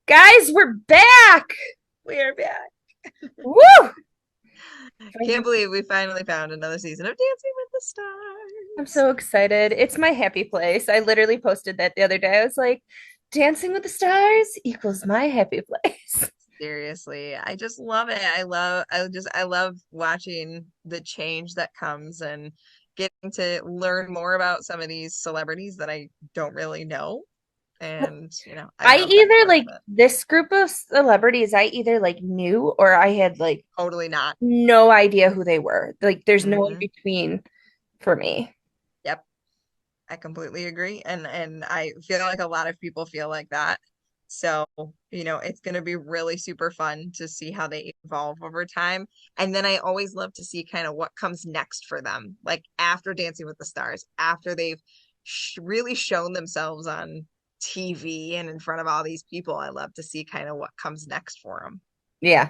Guys, we're back. We are back. Woo! Can't believe we finally found another season of Dancing with the I'm Stars. so excited. It's my happy place. I literally posted that the other day. I was like, Dancing with the Stars equals my happy place. Seriously, I just love it. I love watching the change that comes and getting to learn more about some of these celebrities that I don't really know. And, I I love that either part of like it. this group of celebrities, I either like knew or I had like Totally not. no idea who they were. Like, there's no in Hmm. between for me. Yep, I completely agree. And I feel like a lot of people feel like that. So, it's going to be really super fun to see how they evolve over time. And then I always love to see kind of what comes next for them, like after Dancing with the Stars, after they've really shown themselves on TV and in front of all these people. I love to see kind of what comes next for them. Yeah.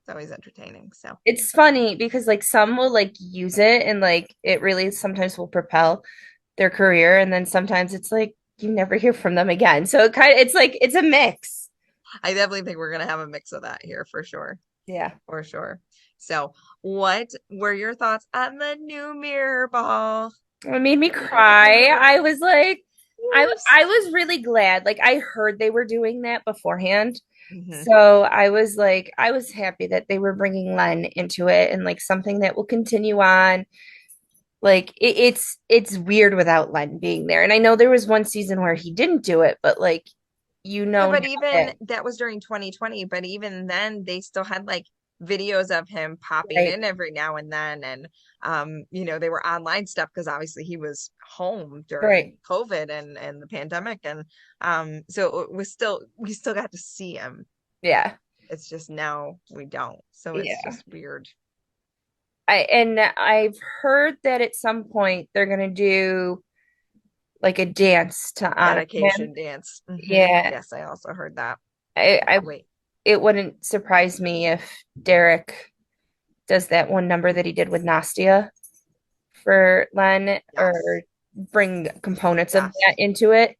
It's always entertaining. So, It's funny because like some will like use it and like it really sometimes will propel their career and then sometimes it's like you never hear from them again. So it's like it's a mix. I definitely think we're going to have a mix of that here for sure. Yeah. For sure. So, what were your thoughts on the new mirror ball? It made me cry. I was like Yes. I was really glad. Like I heard they were doing that beforehand. Hmm. So I was like I was happy that they were bringing Len into it and like something that will continue on. Like it's weird without Len being there. And I know there was one season where he didn't do it, but like Yeah, now but even that that was during 2020, but even then they still had like videos of him popping right, in every now and then, and they were online stuff because obviously he was home during right. COVID and the pandemic, and so we still got to see him. Yeah. It's just now we don't. So it's Yeah. just weird. I've heard that at some point they're gonna do like a dance to honor him. Dedication dance. Yeah. Yes, I also heard that. I Can't wait. it wouldn't surprise me if Derek does that one number that he did with Nastia for Len Yes. or bring components of that Yes. into it.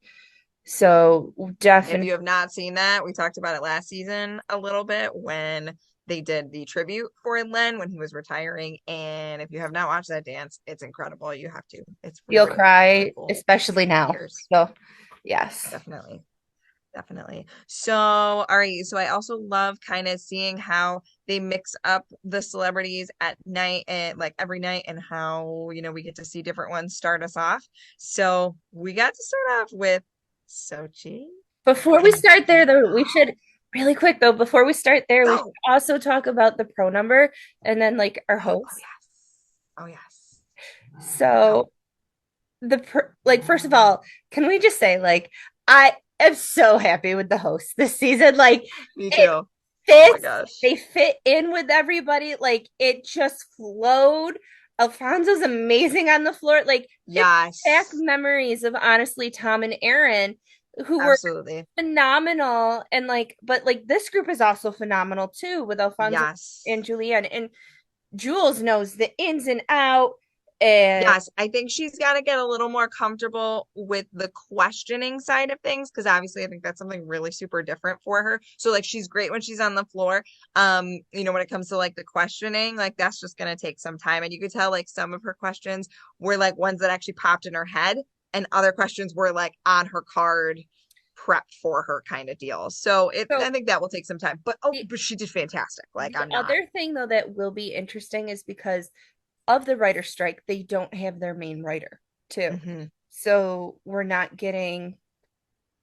So If definitely you have not seen that, we talked about it last season a little bit when they did the tribute for Len when he was retiring. And if you have not watched that dance, it's incredible. You have to. It's you'll really, really cry, cool. especially now. Tears. So yes. Definitely. Definitely. So, all right. So I also love kind of seeing how they mix up the celebrities at night and like every night and how, we get to see different ones start us off. So we got to start off with Sochi Before we and start there, though, we Dino. should really quick though. Before we start there, we should Go. also talk about the pro number and then like our Oh hosts. yes. Oh yes. Go. So like first of all, can we just say like I am so happy with the hosts this season. Like Me it too. Oh my fits. gosh. They fit in with everybody. Like it just flowed. Alfonso's amazing on the floor. Like it back Yes. memories of honestly Tom and Aaron, who were Absolutely. phenomenal. And like, but like this group is also phenomenal too with Alfonso and Yes. Julianne. And Jules knows the ins and out. And Yes, I think she's got to get a little more comfortable with the questioning side of things because obviously I think that's something really super different for her. So like she's great when she's on the floor. When it comes to like the questioning, like that's just going to take some time and you could tell like some of her questions were like ones that actually popped in her head and other questions were like on her card prepped for her kind of deal. So I so think that will take some time. the, But she did fantastic. Like the I'm not. other thing though that will be interesting is because of the writer strike, they don't have their main writer too. Mhm. So we're not getting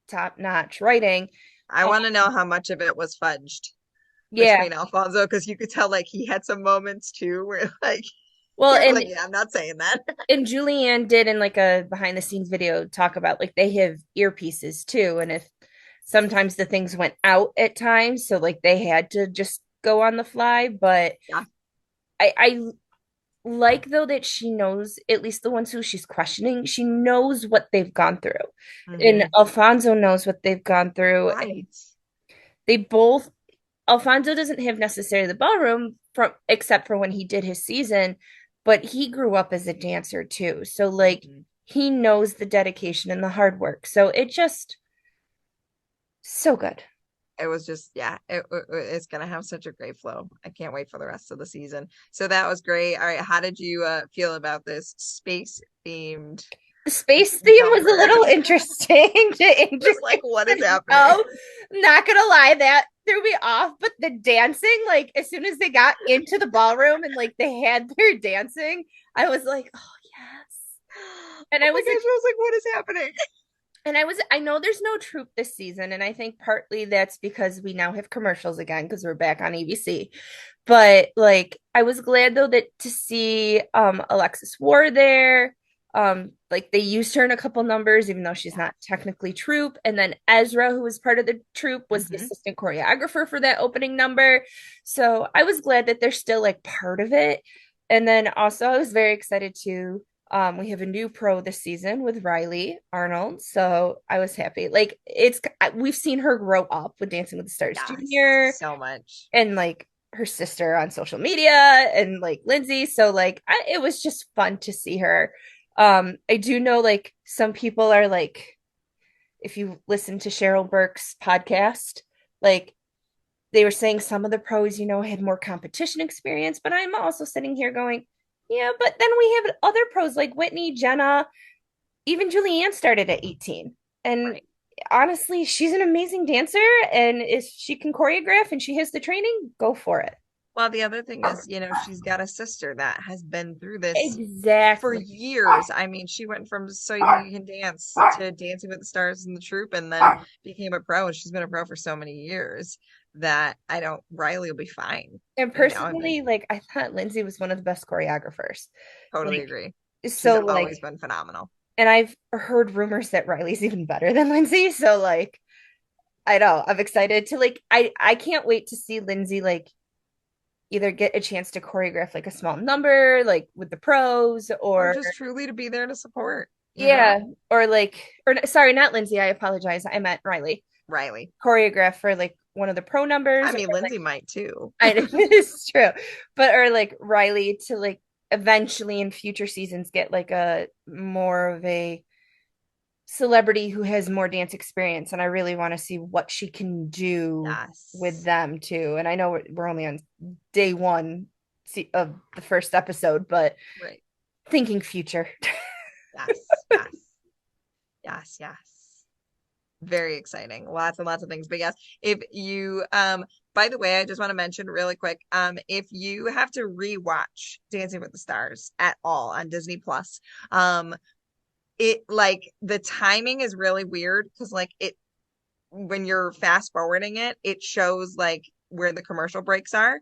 top notch writing. I Um, want to know how much of it was fudged yeah. between Alfonso because you could tell like he had some moments too where like Well, you're like, yeah, I'm not saying that. and Julianne did in like a behind the scenes video talk about like they have earpieces too, and if sometimes the things went out at times, so like they had to just go on the fly. But Yeah. I like though that she knows at least the ones who she's questioning, she knows what they've gone through, and Hmm. Alfonso knows what they've gone through. And Right. they both Alfonso doesn't have necessarily the ballroom from except for when he did his season, but he grew up as a dancer too. So like Hmm. he knows the dedication and the hard work. So it just so good. it was just, yeah, it's gonna have such a great flow. I can't wait for the rest of the season. So that was great. All right, how did you feel about this space themed The space theme was a number? little interesting Just like, what is to happening? know. Not gonna lie, that threw me off. But the dancing, like as soon as they got into the ballroom and like they had their dancing, I was like, oh yes. And Oh I my was gosh, I was like, what is happening? I know there's no troop this season, and I think partly that's because we now have commercials again because we're back on ABC. But like I was glad though that to see Alexis Ward there. Like they used her in a couple numbers, even though she's Yeah. not technically troop. And then Ezra, who was part of the troop, was the Hmm. assistant choreographer for that opening number. So I was glad that they're still like part of it. And then also I was very excited to we have a new pro this season with Riley Arnold, so I was happy. Like we've seen her grow up with Dancing with the Stars Yes, Junior so much. and like her sister on social media and like Lindsay. So like it was just fun to see her. I do know like some people are like, if you listen to Cheryl Burke's podcast, like they were saying some of the pros, had more competition experience, but I'm also sitting here going, yeah, but then we have other pros like Whitney, Jenna, even Julianne started at 18. And Right. honestly, she's an amazing dancer. And if she can choreograph and she has the training, go for it. Well, the other thing is, she's got a sister that has been through this for Exactly. years. I mean, she went from So You Think You Can Dance to Dancing with the Stars and the Troop and then became a pro. And she's been a pro for so many years that Riley will be fine. And I think, personally, like I thought Lindsay was one of the best choreographers. totally Like, agree. She's so like, always been phenomenal. and I've heard rumors that Riley's even better than Lindsay. So like, I know I'm excited to like, I can't wait to see Lindsay like either get a chance to choreograph like a small number, like with the pros, Or or just truly to be there to support. yeah, or like, or sorry, not Lindsay. I apologize. I meant Riley. Riley. Choreograph for like one of the pro I numbers, or mean, like Lindsay might too. it's true, but or like Riley to like eventually in future seasons get like a more of a celebrity who has more dance experience, and I really want to see what she can do with Yes. them too. And I know we're only on day one of the first episode, but Right. thinking future. Yes. Yes. Yes. Yes. Very exciting. Lots and lots of things. But yes, if you by the way, I just want to mention really quick, if you have to rewatch Dancing with the Stars at all on Disney Plus, it like the timing is really weird because like it when you're fast forwarding it, it shows like where the commercial breaks are,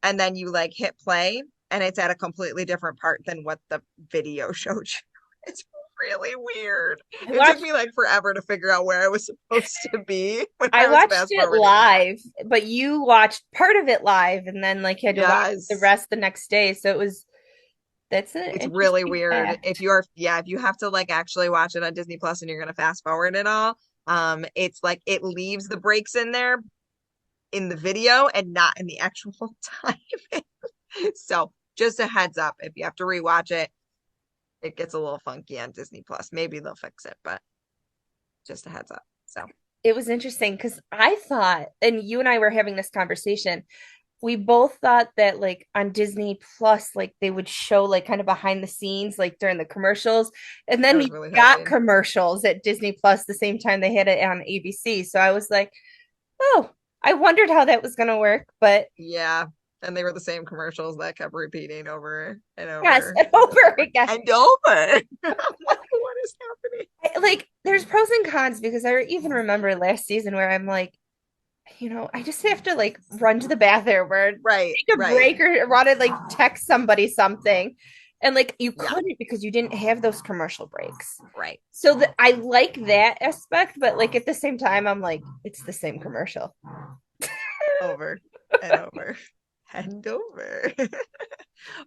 and then you like hit play and it's at a completely different part than what the video showed you. It's really weird. I It took watched me like forever to figure out where I was supposed to be when I I was watched fast it forwarding it. live, but you watched part of it live and then like had to watch the Yes. rest the next day. So that's an It's really interesting weird. fact. If you have to like actually watch it on Disney Plus and you're gonna fast forward it all, it's like it leaves the breaks in there in the video and not in the actual time. So just a heads up, if you have to rewatch it, it gets a little funky on Disney Plus. Maybe they'll fix it, but just a heads up. So It was interesting because I thought, and you and I were having this conversation, we both thought that like on Disney Plus, like they would show like kind of behind the scenes, like during the commercials. And I then was we really got hoping. commercials at Disney Plus the same time they had it on ABC. So I was like, oh, I wondered how that was going to work. But Yeah. And they were the same commercials that kept repeating over and yes, over and and over over again. and over. I'm like, what is happening? Like there's pros and cons because I even remember last season where I'm like, I just have to like run to the bathroom or Right, take a right. break or want to like text somebody something. And like you Yeah, couldn't because you didn't have those commercial breaks. right. So I like that aspect, but like at the same time, I'm like, it's the same commercial. Over and over and over.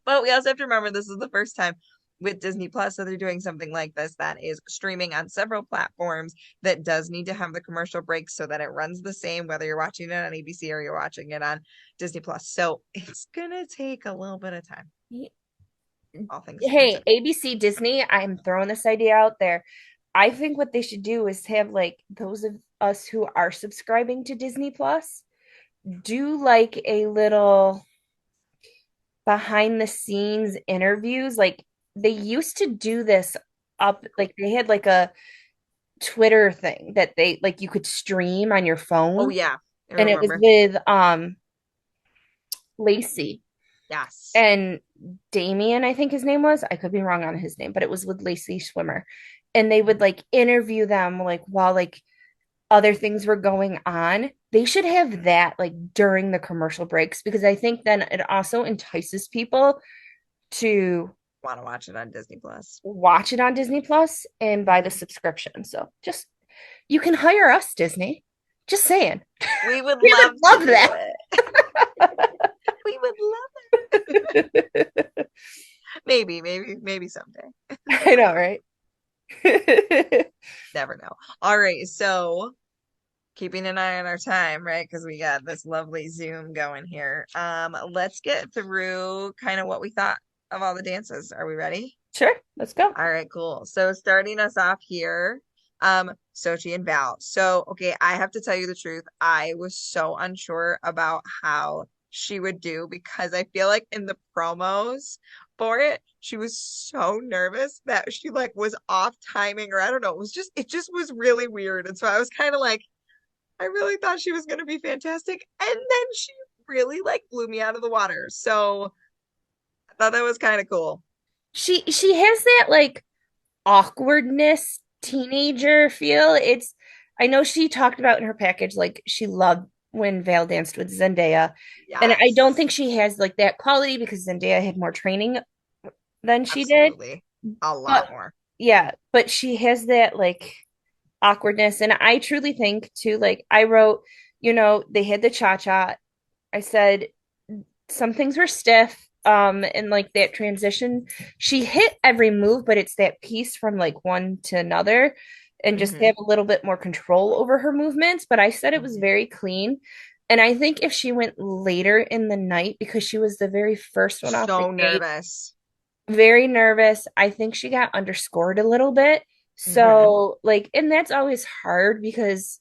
But we also have to remember this is the first time with Disney Plus that they're doing something like this that is streaming on several platforms that does need to have the commercial breaks so that it runs the same whether you're watching it on ABC or you're watching it on Disney Plus. So it's gonna take a little bit of time, all things Hey, considered. ABC Disney, I'm throwing this idea out there. I think what they should do is have like those of us who are subscribing to Disney Plus do like a little behind the scenes interviews. Like they used to do this up, like they had like a Twitter thing that they like you could stream on your Oh phone, yeah, I and it was remember. with Lacey Yes. and Damien, I think his name was. I could be wrong on his name, but it was with Lacey Swimmer. And they would like interview them like while like other things were going on. They should have that like during the commercial breaks because I think then it also entices people to Want to watch it on Disney Plus. watch it on Disney Plus and buy the subscription. So just you can hire us, Disney. Just saying. We would We would love to love do that. it. We would love maybe someday. I know, right? Never know. All right, so keeping an eye on our time, right? Because we got this lovely Zoom going here. Let's get through kind of what we thought of all the dances. Are we ready? Sure, let's go. All right, cool. So starting us off here, Sochi and Val. So, okay, I have to tell you the truth. I was so unsure about how she would do because I feel like in the promos for it, she was so nervous that she like was off timing or I don't know. It just was really weird. And so I was kind of like, I really thought she was going to be fantastic. And then she really like blew me out of the water. So I thought that was kind of cool. She has that like awkwardness teenager feel. It's I know she talked about in her package like she loved when Vale danced with Zendaya. And I don't Yes. think she has like that quality because Zendaya had more training than she did. Absolutely. A lot But more. yeah, but she has that like awkwardness. And I truly think too, like I wrote, they had the cha-cha. I said some things were stiff. And like that transition, she hit every move, but it's that piece from like one to another and just Hmm. have a little bit more control over her movements. But I said it was very clean. And I think if she went later in the night, because she was the very first one off the So gate, nervous. very nervous. I think she got underscored a little bit. Hmm. So, like, and that's always hard because,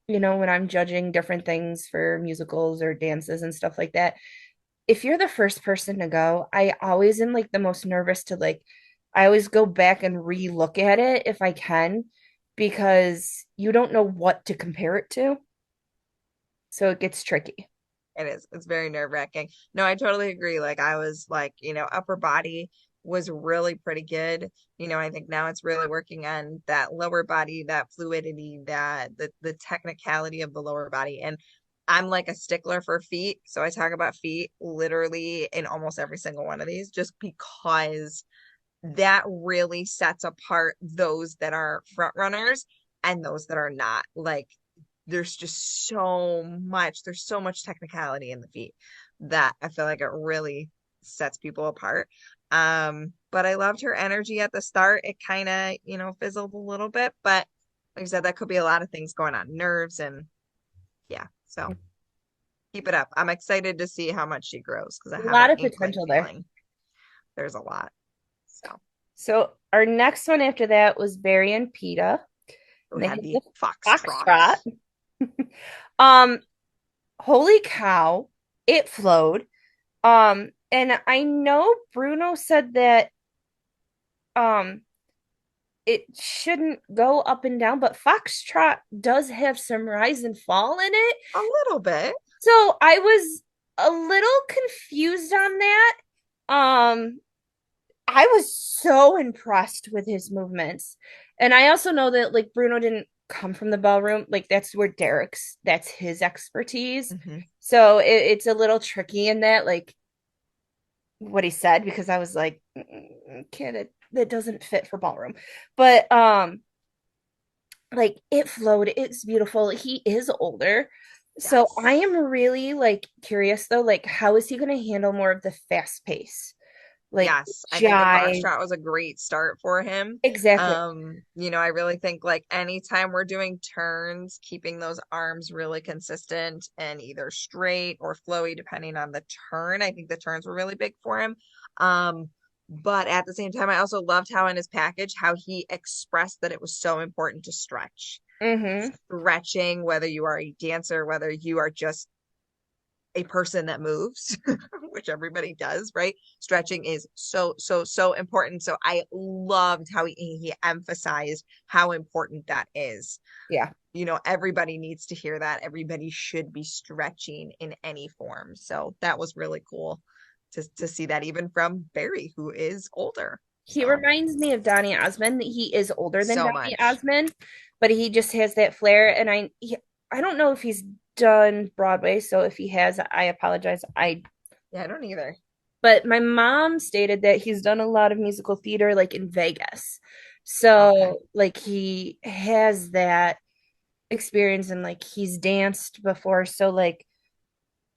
when I'm judging different things for musicals or dances and stuff like that, if you're the first person to go, I always am like the most nervous to like, I always go back and re-look at it if I can, because you don't know what to compare it to. So it gets tricky. It is. It's very nerve-wracking. No, I totally agree. Like I was like, upper body was really pretty good. I think now it's really working on that lower body, that fluidity, that the technicality of the lower body. And I'm like a stickler for feet. So I talk about feet literally in almost every single one of these just because that really sets apart those that are front runners and those that are not. Like there's so much technicality in the feat that I feel like it really sets people apart. But I loved her energy at the start. It kind of, fizzled a little bit, but like I said, that could be a lot of things going on, nerves and yeah. So keep it up. I'm excited to see how much she grows because I A have an lot of inkling potential there. feeling there's a lot. So So our next one after that was Barry and Peta. we And they had had the the foxtrot. foxtrot. Um, holy cow, it flowed. And I know Bruno said that um it shouldn't go up and down, but foxtrot does have some rise and fall in it. A little bit. So I was a little confused on that. Um, I was so impressed with his movements. And I also know that like Bruno didn't come from the ballroom. Like that's his expertise. Hmm. So it's a little tricky in that, like what he said, because I was like, kid, that doesn't fit for ballroom. But like it flowed, it's beautiful. He is older. So I Yes. am really like curious though, like how is he gonna handle more of the fast pace? Like Yes, I think the jive. foxtrot was a great start for him. Exactly. I really think like anytime we're doing turns, keeping those arms really consistent and either straight or flowy, depending on the turn. I think the turns were really big for him. Um, but at the same time, I also loved how in his package, how he expressed that it was so important to stretch. Mm-hmm. Stretching, whether you are a dancer, whether you are just a person that moves, which everybody does, right? Stretching is so, so, so important. So I loved how he emphasized how important that is. Yeah. Everybody needs to hear that. Everybody should be stretching in any form. So that was really cool to see that even from Barry, who is older. He So reminds me of Donny Osmond. He is older than so Donny much. Osmond, but he just has that flair. And I don't know if he's done Broadway, so if he has, I apologize. Yeah, I don't either. But my mom stated that he's done a lot of musical theater, like in Vegas. So, Okay. like, he has that experience and like he's danced before. So, like,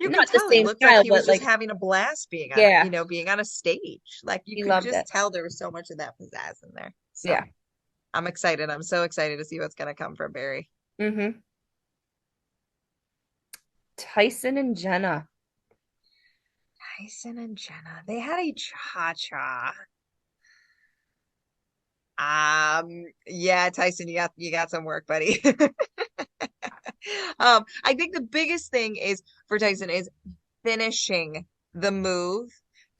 You can not the tell he same looked like style, he was but just like, having a blast yeah, being on a stage. Like you he could loved just it. tell there was so much of that pizzazz in there. Yeah. So I'm excited. I'm so excited to see what's gonna come from Barry. Mm-hmm. Tyson and Jenna. Tyson and Jenna, they had a cha-cha. Yeah, Tyson, you got some work, buddy. I think the biggest thing is for Tyson is finishing the move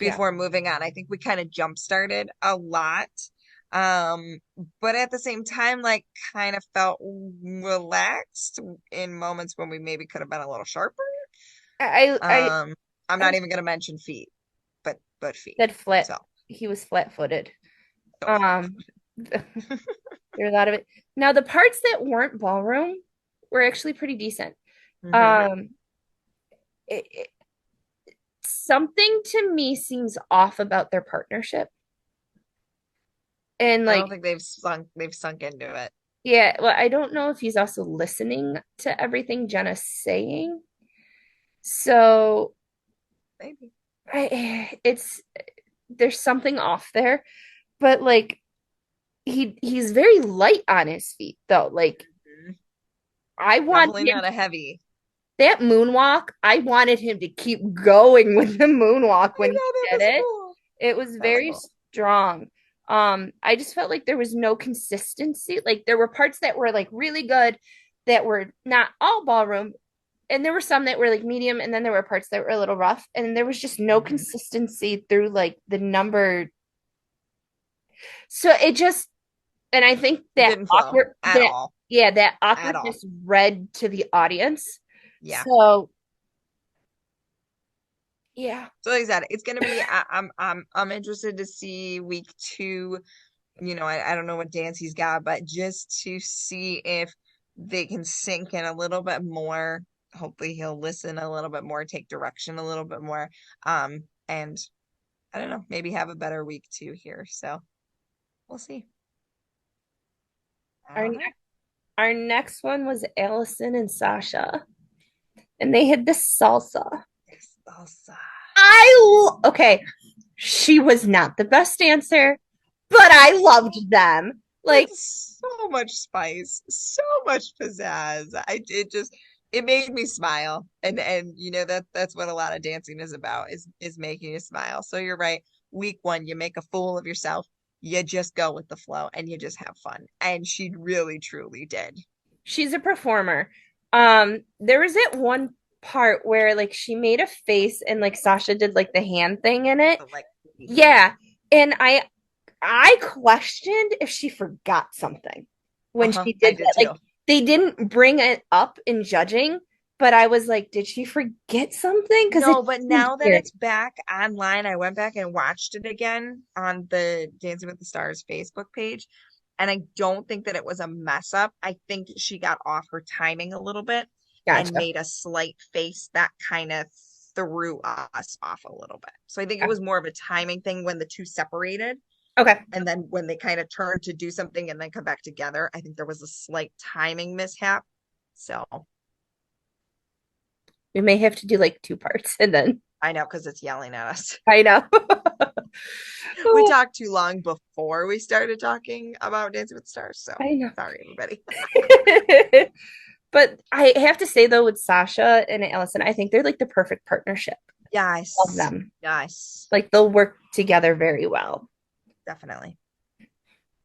Yeah. before moving on. I think we kind of jump started a lot. Um, but at the same time, like kind of felt relaxed in moments when we maybe could have been a little sharper. I I Um, I'm I not even gonna mention feet, but feet. said flat. So He was flat-footed. so flat. Um, there were a lot of it. Now the parts that weren't ballroom were actually pretty decent. Hmm. Um, it, something to me seems off about their partnership. And I don't like, think they've sunk into it. yeah, well, I don't know if he's also listening to everything Jenna's saying. So Maybe. it's there's something off there, but like he's very light on his feet though. Like Mhm. I want Definitely him not a heavy. that moonwalk, I wanted him to keep going with the moonwalk I when he know that did was it. cool. It was That was very cool. strong. I just felt like there was no consistency. Like there were parts that were like really good that were not all ballroom, and there were some that were like medium, and then there were parts that were a little rough, and there was just no Hmm. consistency through like the number. So it just, and I think It didn't flow at that all. yeah, that At all. awkwardness read to the audience. Yeah. So yeah. So like I said, it's gonna be. I'm interested to see week two. I don't know what dance he's got, but just to see if they can sink in a little bit more. Hopefully, he'll listen a little bit more, take direction a little bit more. And I don't know, maybe have a better week two here. So we'll see. I Our don't next know. our next one was Allison and Sasha, and they had this salsa. Yes, Elsa. Okay, she was not the best dancer, but I loved them. Like It's so much spice, so much pizzazz. It made me smile. And that's what a lot of dancing is about is making you smile. So you're right. Week one, you make a fool of yourself. You just go with the flow and you just have fun. And she really truly did. she's a performer. There was that one part where like she made a face and like Sasha did like the hand thing in it. But like Yeah. And I questioned if she forgot something when uh-huh, she I did did that. Like too. they didn't bring it up in judging, but I was like, did she forget something? Because it No, but seemed now that weird. it's back online, I went back and watched it again on the Dancing with the Stars Facebook page, and I don't think that it was a mess up. I think she got off her timing a little bit and Gotcha. made a slight face that kind of threw us off a little bit. So I think it Yeah. was more of a timing thing when the two separated, Okay. and then when they kind of turned to do something and then come back together, I think there was a slight timing mishap. So We may have to do like two parts and then I know because it's yelling at us. I know. We Oh, talked too long before we started talking about Dancing with the Stars, so I know. sorry, everybody. But I have to say though, with Sasha and Allison, I think they're like the perfect partnership of Yes, them. yes, Like they'll work together very well. definitely.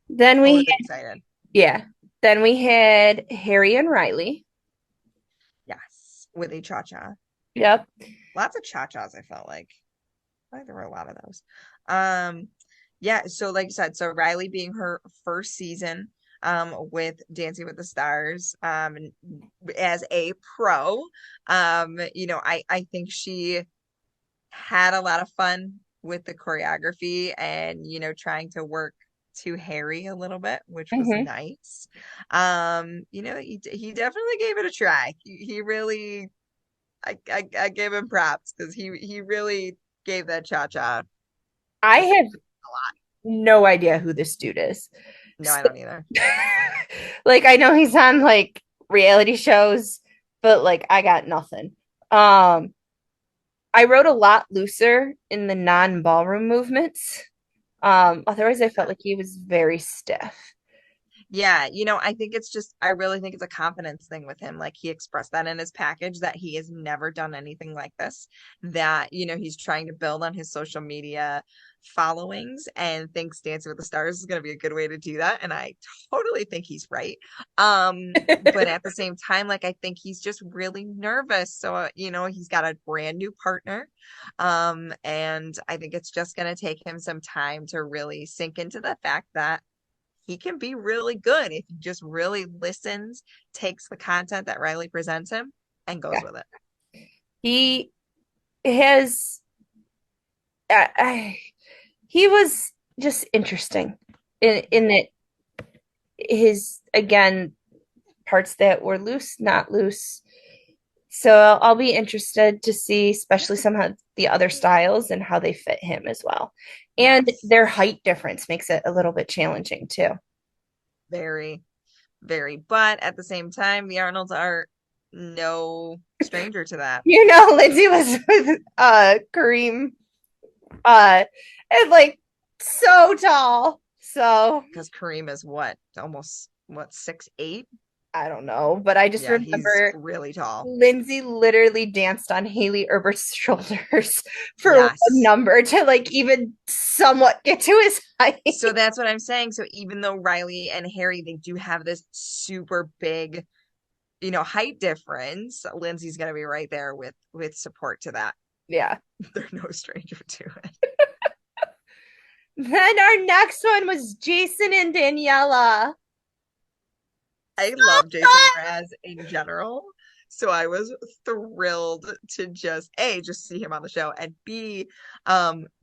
Then we, Always excited. yeah. Then we had Harry and Riley. Yes, with a cha-cha. Yep. Lots of cha-chas, I felt like. I think there were a lot of those. Um, yeah, so like I said, so Riley being her first season with Dancing with the Stars and as a pro, I think she had a lot of fun with the choreography and trying to work to Harry a little bit, which was Hmm. nice. He definitely gave it a try. He really I gave him props because he really gave that cha-cha I a have lot. no idea who this dude is. No, I So, don't either. like I know he's on like reality shows, but like I got nothing. Um, I wrote a lot looser in the non-ballroom movements. Otherwise I felt like he was very stiff. Yeah, I think it's just, I really think it's a confidence thing with him. Like he expressed that in his package that he has never done anything like this, that, he's trying to build on his social media followings and thinks Dancing with the Stars is going to be a good way to do that. And I totally think he's right. But at the same time, like I think he's just really nervous. So, he's got a brand new partner. And I think it's just going to take him some time to really sink into the fact that he can be really good if he just really listens, takes the content that Riley presents him, and goes Yeah. with it. He has he was just interesting Yeah. in that his again parts that were loose, not loose. So I'll be interested to see, especially some of the other styles and how they fit him as well. And Yes. their height difference makes it a little bit challenging too. Very, very. But at the same time, the Arnolds are no stranger to that. Lindsay was with Kareem and like so tall. So Because Kareem is what? Almost what, 6'8"? I don't know, but I just Yeah, he's remember really tall. Lindsay literally danced on Haley Herbert's shoulders for one Yes. number to like even somewhat get to his height. So that's what I'm saying. So even though Riley and Harry, they do have this super big, height difference, Lindsay's gonna be right there with support to that. Yeah. They're no stranger to it. Then our next one was Jason and Daniela. I love Jason Mraz in general. So I was thrilled to just see him on the show, and B,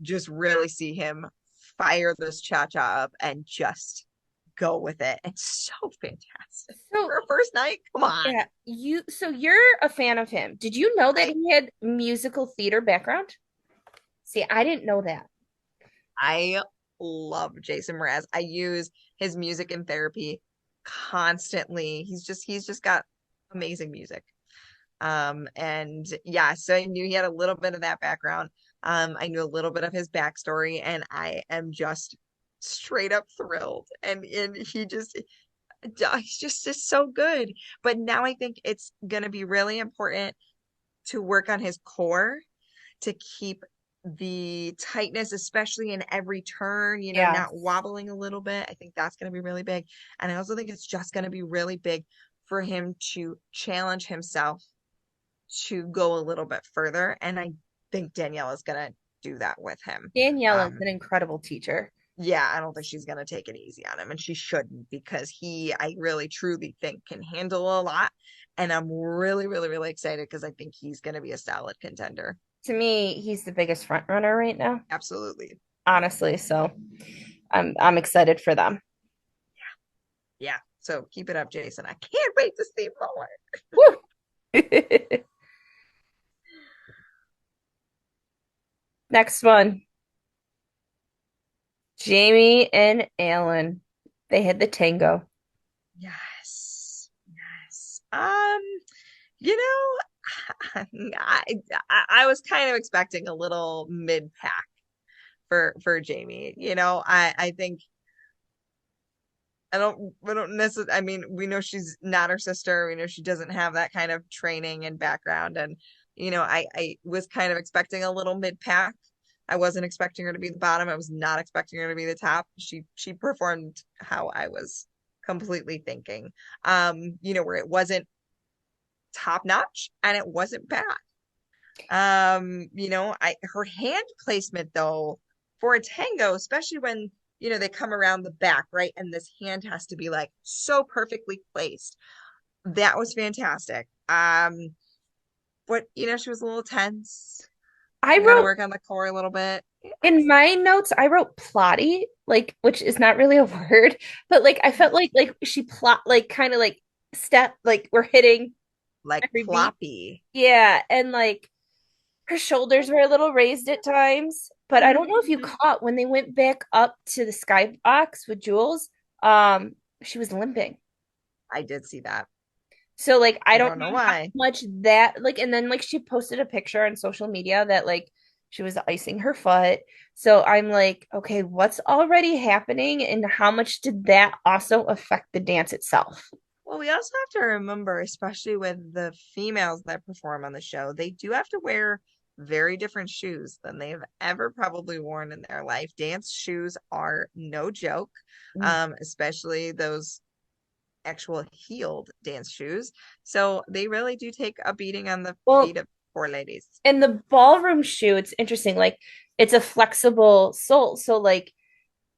just really see him fire this cha-cha up and just go with it. It's so fantastic. So For a first night, come on. yeah, you're a fan of him. Did you know that I he had musical theater background? See, I didn't know that. I love Jason Mraz. I use his music in therapy constantly. He's just got amazing music. And yeah, so I knew he had a little bit of that background. I knew a little bit of his backstory, and I am just straight up thrilled. And he's just so good. But now I think it's gonna be really important to work on his core to keep the tightness, especially in every turn, Yeah. not wobbling a little bit. I think that's going to be really big. And I also think it's just going to be really big for him to challenge himself to go a little bit further. And I think Danielle is going to do that with him. Danielle is Um, an incredible teacher. yeah, I don't think she's going to take it easy on him, and she shouldn't because I really truly think can handle a lot. And I'm really, really, really excited because I think he's going to be a solid contender. To me, he's the biggest front runner right now, Absolutely. honestly. So I'm excited for them. Yeah. So keep it up, Jason. I can't wait to see more. Woo! Next one, Jamie and Alan. They had the tango. Yes. Yes. You know, I was kind of expecting a little mid pack for Jamie. I think I don't necessarily, I mean, we know she's not her sister. We know she doesn't have that kind of training and background. And, I was kind of expecting a little mid pack. I wasn't expecting her to be the bottom. I was not expecting her to be the top. She performed how I was completely thinking. Where it wasn't top notch and it wasn't bad. I her hand placement though for a tango, especially when they come around the back, right? And this hand has to be like so perfectly placed. That was fantastic. But she was a little tense. I You got to wrote work on the core a little bit. in my notes, I wrote plotty, like which is not really a word, but like I felt like she plot like kind of like step like we're hitting Like every beat. ploppy. Yeah, and like her shoulders were a little raised at times, but I don't know if you caught when they went back up to the skybox with Jules, she was limping. I did see that. So like I I don't don't know know how why. much that like and then like she posted a picture on social media that like she was icing her foot. So I'm like, okay, what's already happening and how much did that also affect the dance itself? Well, we also have to remember, especially with the females that perform on the show, they do have to wear very different shoes than they've ever probably worn in their life. Dance shoes are no joke, especially those actual heeled dance shoes. So they really do take a beating on the Well, feet of poor ladies. in the ballroom shoe, it's interesting. Like it's a flexible sole. So like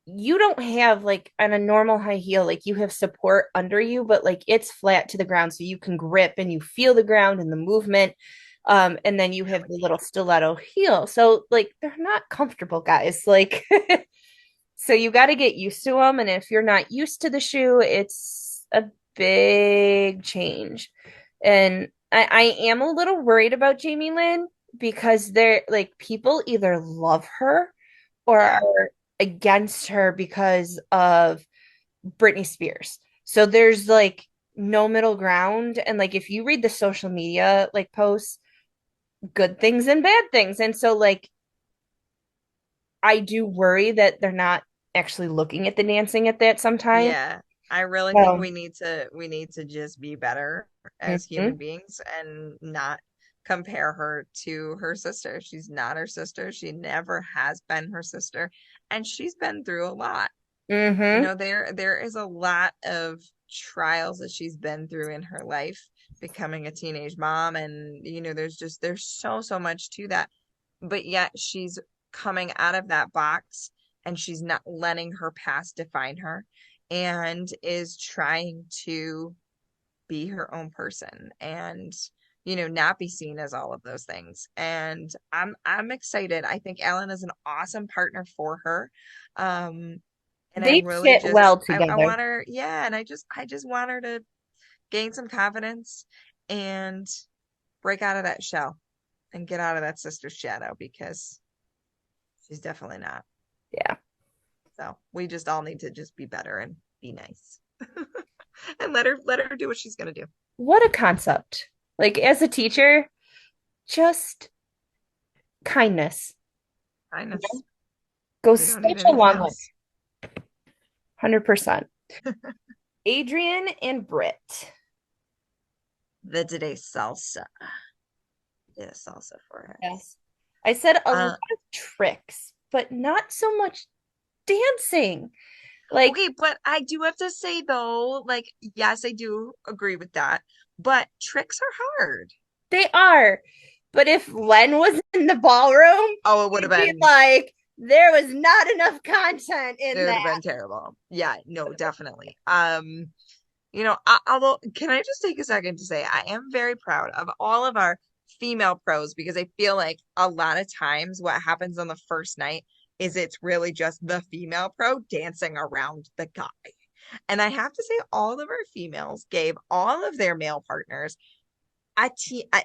you don't have like on a normal high heel, like you have support under you, but like it's flat to the ground. So you can grip and you feel the ground and the movement. And then you have the little stiletto heel. So like they're not comfortable, guys. Like so you got to get used to them. And if you're not used to the shoe, it's a big change. And I am a little worried about Jamie Lynn because they're like people either love her or Yeah. are against her because of Britney Spears. So there's like no middle ground. And like if you read the social media like posts, good things and bad things. And so like I do worry that they're not actually looking at the dancing at that sometimes. Yeah, I really think So, we need to just be better as human mhm, beings and not compare her to her sister. She's not her sister. She never has been her sister, and she's been through a lot. mhm. There is a lot of trials that she's been through in her life, becoming a teenage mom, and there's so much to that. But yet she's coming out of that box and she's not letting her past define her and is trying to be her own person and not be seen as all of those things. And I'm excited. I think Ellen is an awesome partner for her. And I They really fit just well I together. want her, yeah, and I just want her to gain some confidence and break out of that shell and get out of that sister's shadow because she's definitely not. Yeah. So we just all need to just be better and be nice and let her do what she's gonna do. What a concept. Like as a teacher, just kindness, you know, Kindness. goes We don't need such a anything long way. else. 100%. Adrian and Britt. The today salsa. Yeah, salsa for her. Yes. I said a lot Uh, of tricks, but not so much dancing. Like okay, but I do have to say though, like, yes, I do agree with that, but tricks are hard. they are. But if Len was in the ballroom, Oh, it would have you'd be been like, there was not enough content it in would have that. been terrible. Yeah, no, definitely. Although, can I just take a second to say I am very proud of all of our female pros because I feel like a lot of times what happens on the first night is it's really just the female pro dancing around the guy. And I have to say, all of our females gave all of their male partners at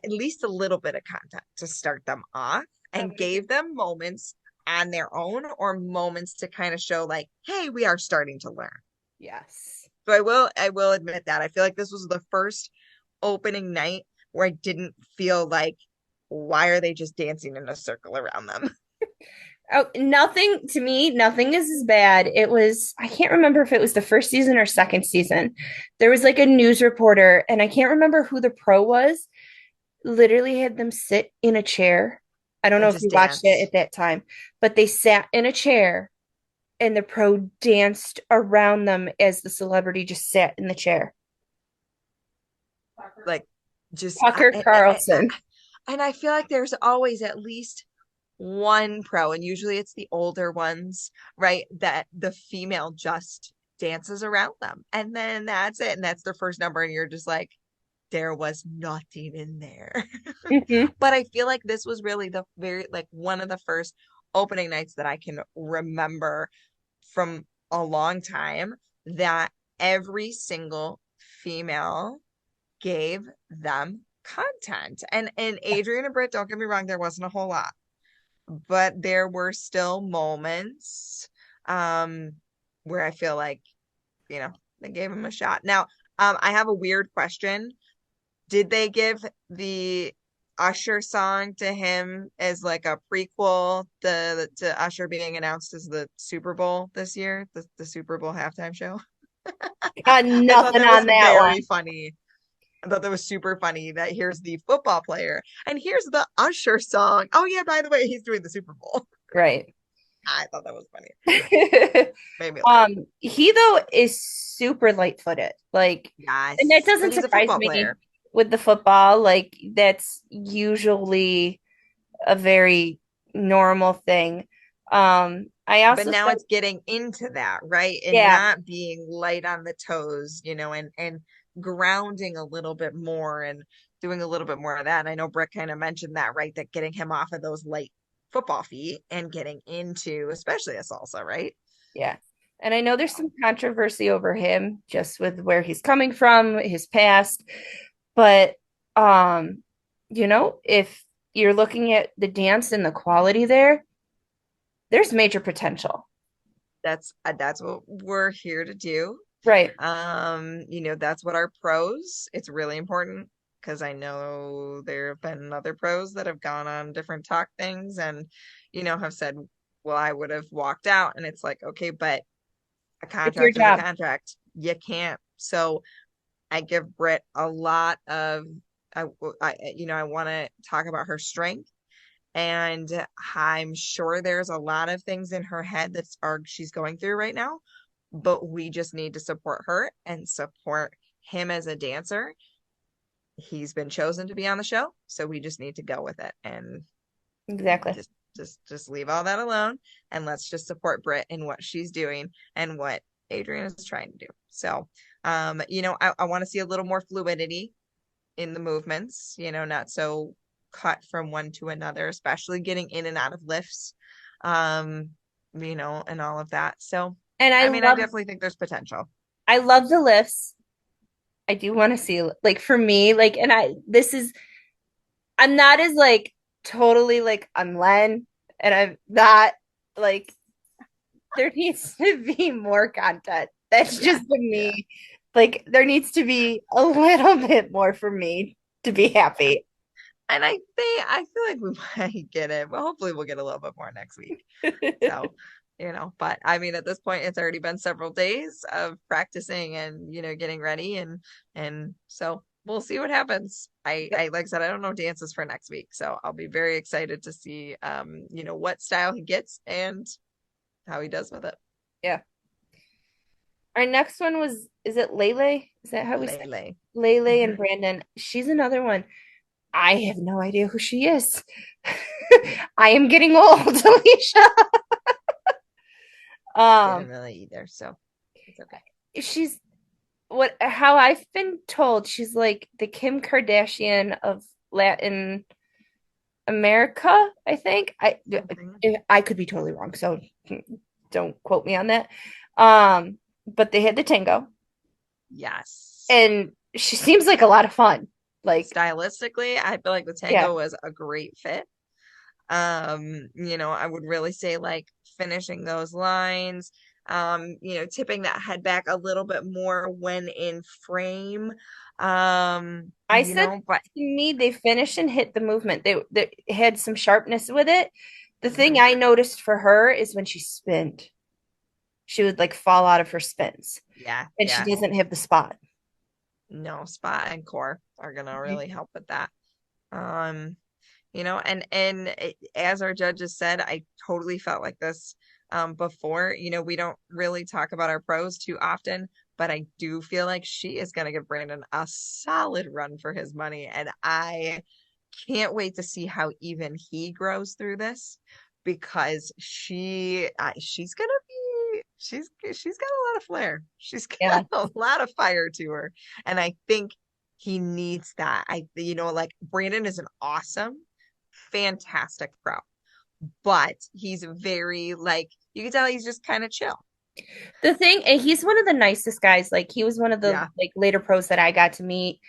least a little bit of content to start them off and gave them moments on their own or moments to kind of show like, hey, we are starting to learn. Yes. So I will admit that. I feel like this was the first opening night where I didn't feel like why are they just dancing in a circle around them? Oh, nothing to me, nothing is as bad. It was, I can't remember if it was the first season or second season. There was like a news reporter, and I can't remember who the pro was, literally had them sit in a chair. I don't know And if just you watched it dance. at that time, but they sat in a chair and the pro danced around them as the celebrity just sat in the chair. Like just Tucker Carlson. and I feel like there's always at least one pro, and usually it's the older ones, right? That the female just dances around them. And then that's it. And that's their first number. And you're just like, there was nothing in there. Hmm. But I feel like this was really the very, like, one of the first opening nights that I can remember from a long time that every single female gave them content. And Adrian and Britt, don't get me wrong, there wasn't a whole lot, but there were still moments um where I feel like, you know, they gave him a shot. Now, I have a weird question. Did they give the Usher song to him as like a prequel to Usher being announced as the Super Bowl this year, the Super Bowl halftime show? Got I thought nothing that was on that very one. funny. I thought that was super funny that here's the football player and here's the Usher song. Oh yeah, by the way, he's doing the Super Bowl. Right. I thought that was funny. Made me laugh. He though is super light-footed. Like, and that Yes, but doesn't he's a surprise football me player. with the football. Like, that's usually a very normal thing. I But also now start, it's getting into that, right? And yeah, not being light on the toes, you know, and grounding a little bit more and doing a little bit more of that. And I know Brett kind of mentioned that, right? That getting him off of those light football feet and getting into especially a salsa, right? yeah. And I know there's So some controversy over him just with where he's coming from, his past, but um, if you're looking at the dance and the quality there, there's major potential. that's what we're here to do. Right. You know, that's what our pros, it's really important because I know there have been other pros that have gone on different talk things and, you know, have said, well, I would have walked out. And it's like, okay, but a It's your contract is a job. contract. You can't. So I give Britt a lot of, you know, I want to talk about her strength. And I'm sure there's a lot of things in her head that's are she's going through right now, but we just need to support her and support him as a dancer. He's been chosen to be on the show, so we just need to go with it and Exactly. just just leave all that alone and let's just support Britt in what she's doing and what Adrian is trying to do. So, you know, I want to see a little more fluidity in the movements, you know, not so cut from one to another, especially getting in and out of lifts, um, you know, and all of that. So, And I mean, I definitely think there's potential. I love the lifts. I do want to see, like, for me, like, and I'm not as like totally like I'm Len, and I'm not like there needs to be more content. That's Yeah, just to yeah. me. Like, there needs to be a little bit more for me to be happy. And I feel like we might get it, but hopefully we'll get a little bit more next week. So, you know, but I mean, at this point, it's already been several days of practicing and, you know, getting ready and so we'll see what happens. Like I said, I don't know dances for next week, so I'll be very excited to see you know, what style he gets and how he does with it. Yeah. Our next one was, is it Lele? Is that how we say it? Lele. Lele and Hmm. Brandon. She's another one. I have no idea who she is. I am getting old, Alicia. Didn't Um, really either, so it's okay. she's what how I've been told she's like the Kim Kardashian of Latin America, I think. Something. I could be totally wrong, so don't quote me on that. But they had the tango, Yes. and she seems like a lot of fun. Like, Stylistically, I feel like the yeah, tango was a great fit. You know, I would really say like finishing those lines, you know, tipping that head back a little bit more when in frame. I You said know, but to me, they finished and hit the movement. They had some sharpness with it. The thing mhm. I noticed for her is when she spinned, she would like fall out of her spins, Yeah, and she yeah. doesn't have the spot. No, spot and core are gonna Mhm. really help with that. Um, you know, and as our judges said, I totally felt like this before. We don't really talk about our pros too often, but I do feel like she is going to give Brandon a solid run for his money. And I can't wait to see how even he grows through this because she's gonna be she's got a lot of flair. She's got Yeah. a lot of fire to her, and I think he needs that. Like Brandon is an awesome, fantastic pro, but he's very like you can tell he's just kind of chill. The thing, and he's one of the nicest guys. Like he was one of the Yeah. like later pros that I got to meet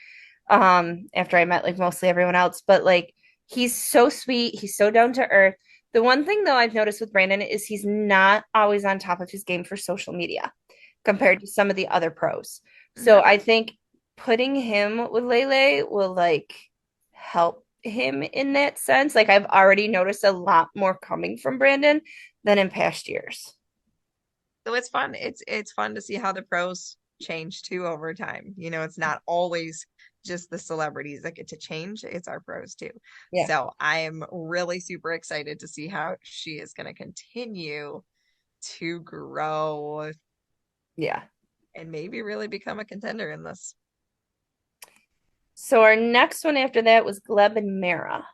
after I met like mostly everyone else, but like he's so sweet, he's so down to earth. The one thing though I've noticed with Brandon is he's not always on top of his game for social media Yeah. compared to some of the other pros. So Hmm. I think putting him with Lele will like help him in that sense. Like I've already noticed a lot more coming from Brandon than in past years. So it's fun. It's fun to see how the pros change too over time. It's not always just the celebrities that get to change. It's our pros too. Yeah. So I'm really super excited to see how she is going to continue to grow Yeah. and maybe really become a contender in this. So our next one after that was Gleb and Mara,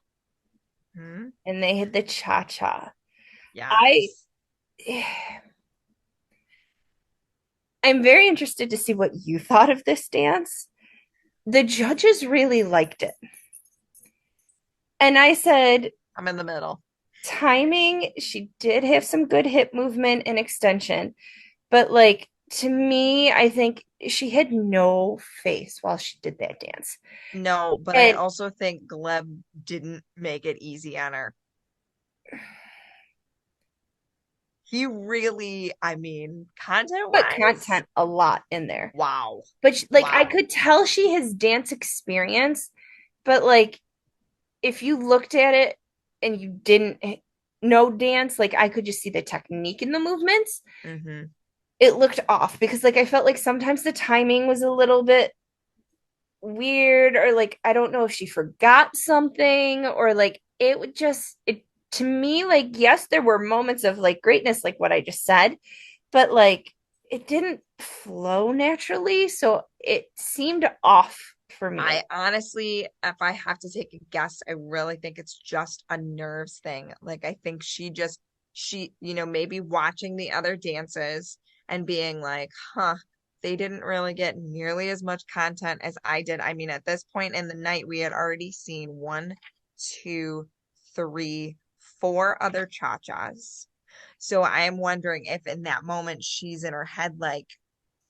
Hmm. and they had the cha-cha. I Yes. I'm very interested to see what you thought of this dance. The judges really liked it. And I said, I'm in the middle. timing, she did have some good hip movement and extension, but like to me, I think she had no face while she did that dance. No, but I And also think Gleb didn't make it easy on her. He really, I mean, content put wise, content a lot in there. wow. But like I Wow. could tell she has dance experience, but like if you looked at it and you didn't know dance, like I could just see the technique in the movements. Hmm. It looked off because like I felt like sometimes the timing was a little bit weird or like I don't know if she forgot something or like it would just it to me like yes there were moments of like greatness like what I just said but like it didn't flow naturally so it seemed off for me. I honestly, if I have to take a guess, I really think it's just a nerves thing. Like, I think maybe watching the other dances and being like, huh, they didn't really get nearly as much content as I did. I mean, at this point in the night, we had already seen one, two, three, four other cha-chas. So I am wondering if in that moment she's in her head like,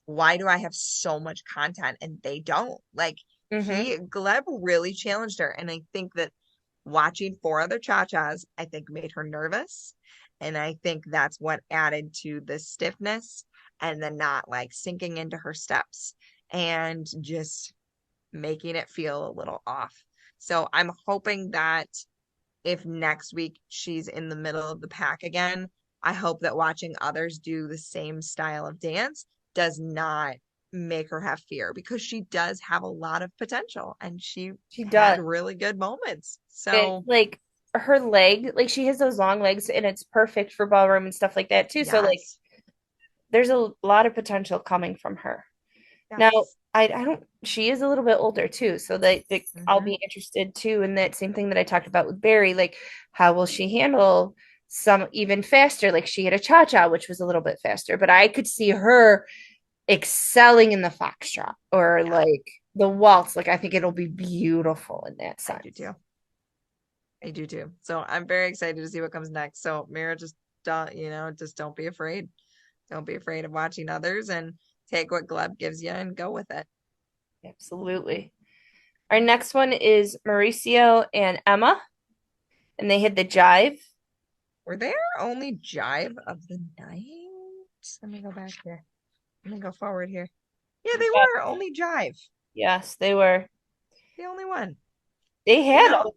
why do I have so much content and they don't? Like Mm-hmm. Gleb really challenged her. And I think that watching four other cha-chas, I think made her nervous. And I think that's what added to the stiffness and the not like sinking into her steps and just making it feel a little off. So I'm hoping that if next week she's in the middle of the pack again, I hope that watching others do the same style of dance does not make her have fear because she does have a lot of potential and she She had does. really good moments. And So, like her leg like she has those long legs and it's perfect for ballroom and stuff like that too so like yes, there's a lot of potential coming from her. Now, yes. I don't, she is a little bit older too, so that I'll Hmm. be interested too in that same thing that I talked about with Barry. Like, how will she handle some even faster? Like, she had a cha cha, which was a little bit faster, but I could see her excelling in the foxtrot or Yeah, like the waltz. Like, I think it'll be beautiful in that I do sense. too. I do too. So I'm very excited to see what comes next. So Mira, just don't, just don't be afraid. Don't be afraid of watching others and take what Gleb gives you and go with it. Absolutely. Our next one is Mauricio and Emma, and they had the jive. Were there only jive of the night? Let me go back here. Let me go forward here. Yeah, they Yeah. were only jive. Yes, they were. The only one. They You had know,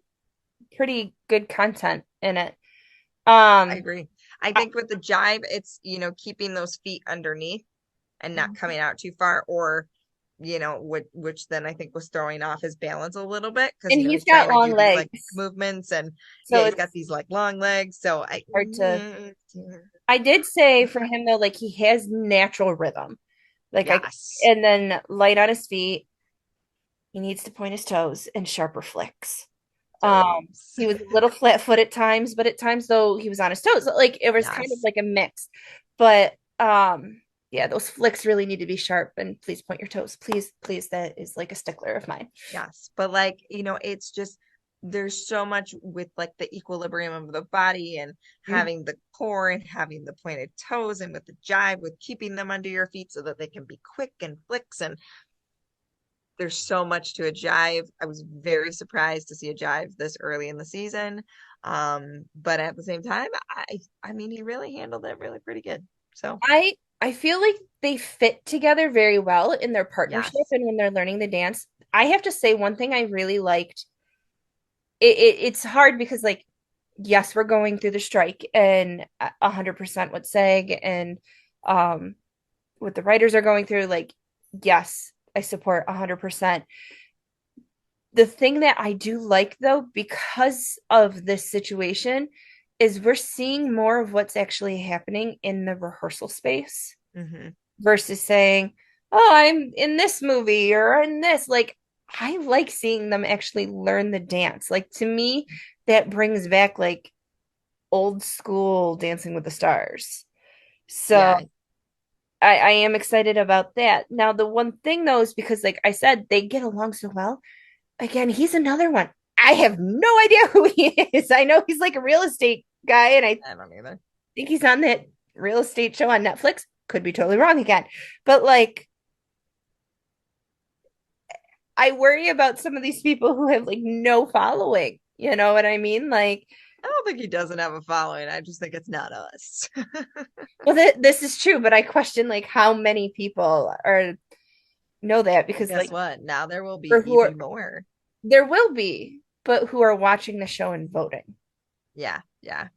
pretty good content in it. I Um, agree. I I- think with the jive, it's, keeping those feet underneath and not coming out too far or which then I think was throwing off his balance a little bit because And he's he's got trying to long do these like legs, movements and so yeah, he's got it's these like long legs. So hard to. I did say for him though, like he has natural rhythm. Like I, yes, and then light on his feet. He needs to point his toes and sharper flicks. toes. He was a little flat foot at times, but at times though he was on his toes. Like it was kind of Yes, like a mix. But yeah, those flicks really need to be sharp and please point your toes. Please, please, that is like a stickler of mine. yes. But like, it's just there's so much with like the equilibrium of the body and Mhm. having the core and having the pointed toes and with the jibe with keeping them under your feet so that they can be quick and flicks and there's so much to a jive. I was very surprised to see a jive this early in the season. But at the same time, I mean he really handled it really pretty good. So I feel like they fit together very well in their partnership yes. and when they're learning the dance. I have to say one thing I really liked. It's hard because like yes, we're going through the strike and 100% what SAG and um what the writers are going through, like, yes, I support 100%. The thing that I do like, though, because of this situation, is we're seeing more of what's actually happening in the rehearsal space Hmm. versus saying, oh, I'm in this movie or in this. Like, I like seeing them actually learn the dance. Like, to me, that brings back like old school Dancing with the Stars. So Yeah. I am excited about that. Now, the one thing though is because, like I said, they get along so well. Again, he's another one. I have no idea who he is. I know he's like a real estate guy, and I I don't either. think he's on that real estate show on Netflix. Could be totally wrong again. But like, I worry about some of these people who have like no following. You know what I mean? Like, I don't think he doesn't have a following. I just think it's not us. well, this is true, but I question like how many people are know that Well, because guess like what? Now there will for be who are even more. there will be, but who are watching the show and voting. Yeah, yeah.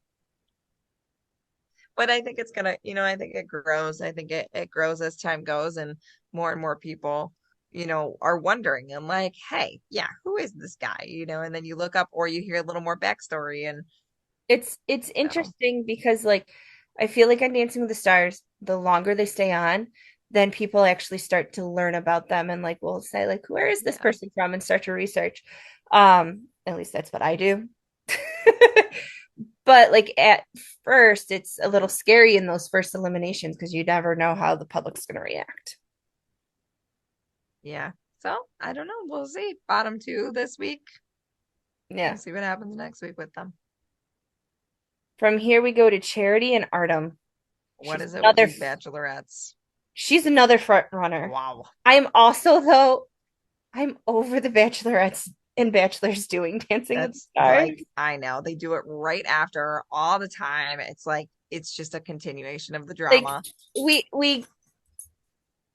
But I think it's gonna, I think it grows. I think it grows as time goes and more people, are wondering and like, hey, yeah, who is this guy? And then you look up or you hear a little more backstory and It's so interesting because like I feel like on Dancing with the Stars, the longer they stay on, then people actually start to learn about them and like will say like where is this yeah. person from and start to research. At least that's what I do. But like at first it's a little scary in those first eliminations because you never know how the public's going to react. Yeah. So I don't know. We'll see. Bottom two this week. We'll Yeah. see what happens next week with them. From here we go to Charity and Artem. What She's is it with another these bachelorettes? she's another front runner. Wow. I'm also though I'm over the bachelorettes and bachelors doing Dancing with the That's Stars. like, I know they do it right after all the time. It's like, it's just a continuation of the Like drama. we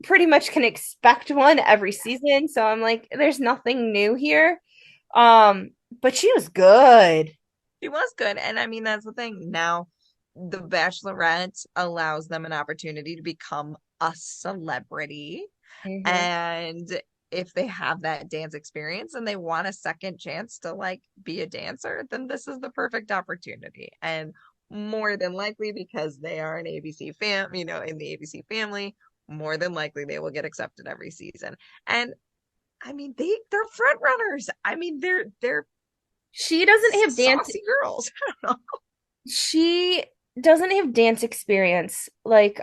pretty much can expect one every season, so I'm like, there's nothing new here. But she was good. She was good. And I mean, that's the thing. Now, the Bachelorette allows them an opportunity to become a celebrity. Hmm. And if they have that dance experience and they want a second chance to like be a dancer, then this is the perfect opportunity. And more than likely, because they are an ABC fam, in the ABC family, more than likely they will get accepted every season. And I mean, they're front runners. I mean, they're She doesn't have dance. saucy girls. I don't know. She doesn't have dance experience. Like,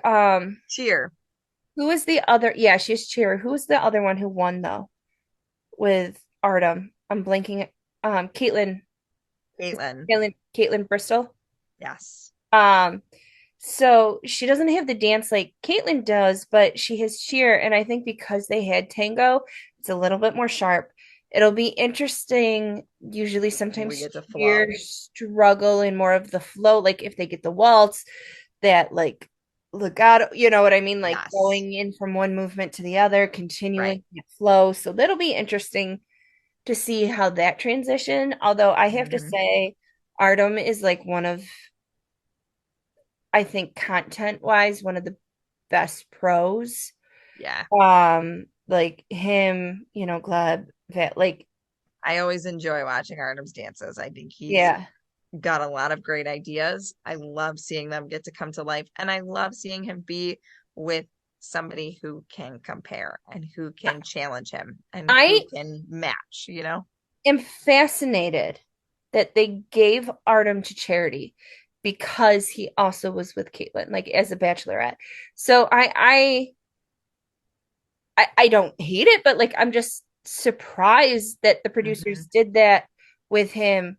Cheer, who is the other? Yeah, she's cheer. Who was the other one who won though with Artem? I'm blanking. Caitlin, Caitlin. Caitlin Bristol. Yes. Um, so she doesn't have the dance like Caitlyn does, but she has cheer, and I think because they had tango, it's a little bit more sharp. It'll be interesting. Usually, We sometimes get to cheer flow. struggle in more of the flow. Like if they get the waltz, that like legato, you know what I mean? Like Yes. going in from one movement to the other, Right. continuing that flow. So that'll be interesting to see how that transition. Although I have to Hmm. say, Artem is like one of I think content wise, one of the best pros. Yeah. like him, Gleb, that like, I always enjoy watching Artem's dances. I think he's yeah, got a lot of great ideas. I love seeing them get to come to life, and I love seeing him be with somebody who can compare and who can challenge him and who I can match, you know? am fascinated that they gave Artem to Charity because he also was with Caitlyn, like as a bachelorette. So I don't hate it, but like I'm just surprised that the Hmm. producers did that with him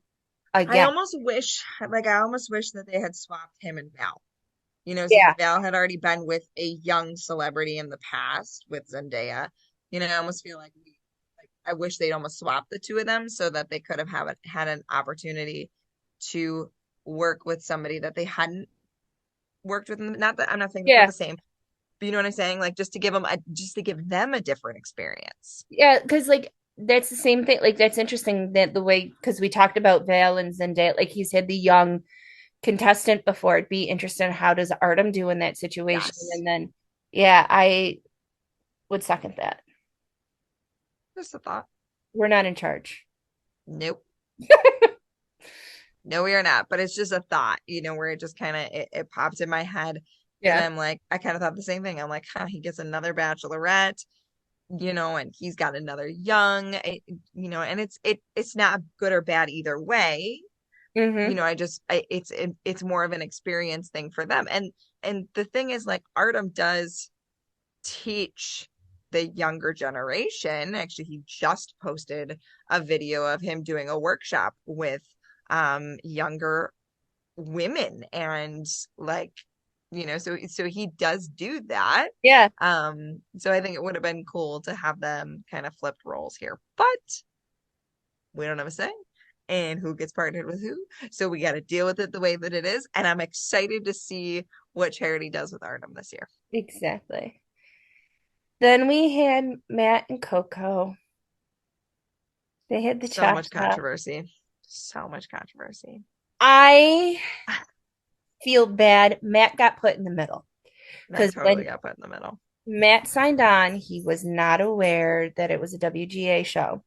I again. almost wish, I almost wish that they had swapped him and Val. You know, since Yeah. Val had already been with a young celebrity in the past with Zendaya, I almost feel like I wish they'd almost swapped the two of them so that they could have had an opportunity to work with somebody that they hadn't worked with. Not that I'm not saying it's not Yeah. the same, but you know what I'm saying? Like just to give them a different experience. Yeah, because like that's the same thing. Like that's interesting that the way because we talked about Val and Zendaya, like he's had the young contestant before. It'd be interesting how does Artem do in that situation, Yes. and then yeah, I would second that. Just a thought. We're not in charge. Nope. No, we are not. But it's just a thought, where it just kind of it popped in my head. And Yeah. I'm like, I kind of thought the same thing. I'm like, huh, he gets another bachelorette, and he's got another young, and it's not good or bad either way. Mm-hmm. It's more of an experience thing for them. And the thing is, like, Artem does teach the younger generation. Actually, he just posted a video of him doing a workshop with younger women, and like, so he does do that. Yeah, So I think it would have been cool to have them kind of flipped roles here, but we don't have a say and who gets partnered with who. So we got to deal with it the way that it is. And I'm excited to see what Charity does with Artem this year. exactly. Then we had Matt and Coco. They had the So chop much shop. controversy. So much controversy. I feel bad. Matt got put in the middle That because totally when got put in the middle. Matt signed on, he was not aware that it was a WGA show.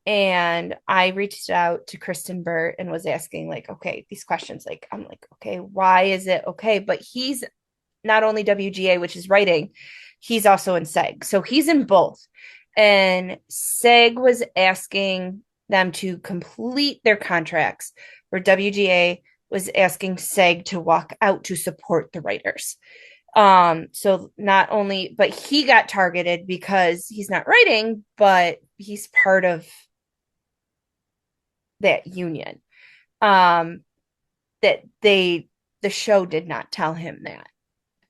And I reached out to Kristen Burt and was asking, like, okay, these questions. Like, I'm like, okay, why is it okay? But he's not only WGA, which is writing, he's also in SEG. So he's in both. And SEG was asking them to complete their contracts, where WGA was asking SEG to walk out to support the writers. So not only, but he got targeted because he's not writing, but he's part of that union. Um, that the show did not tell him that.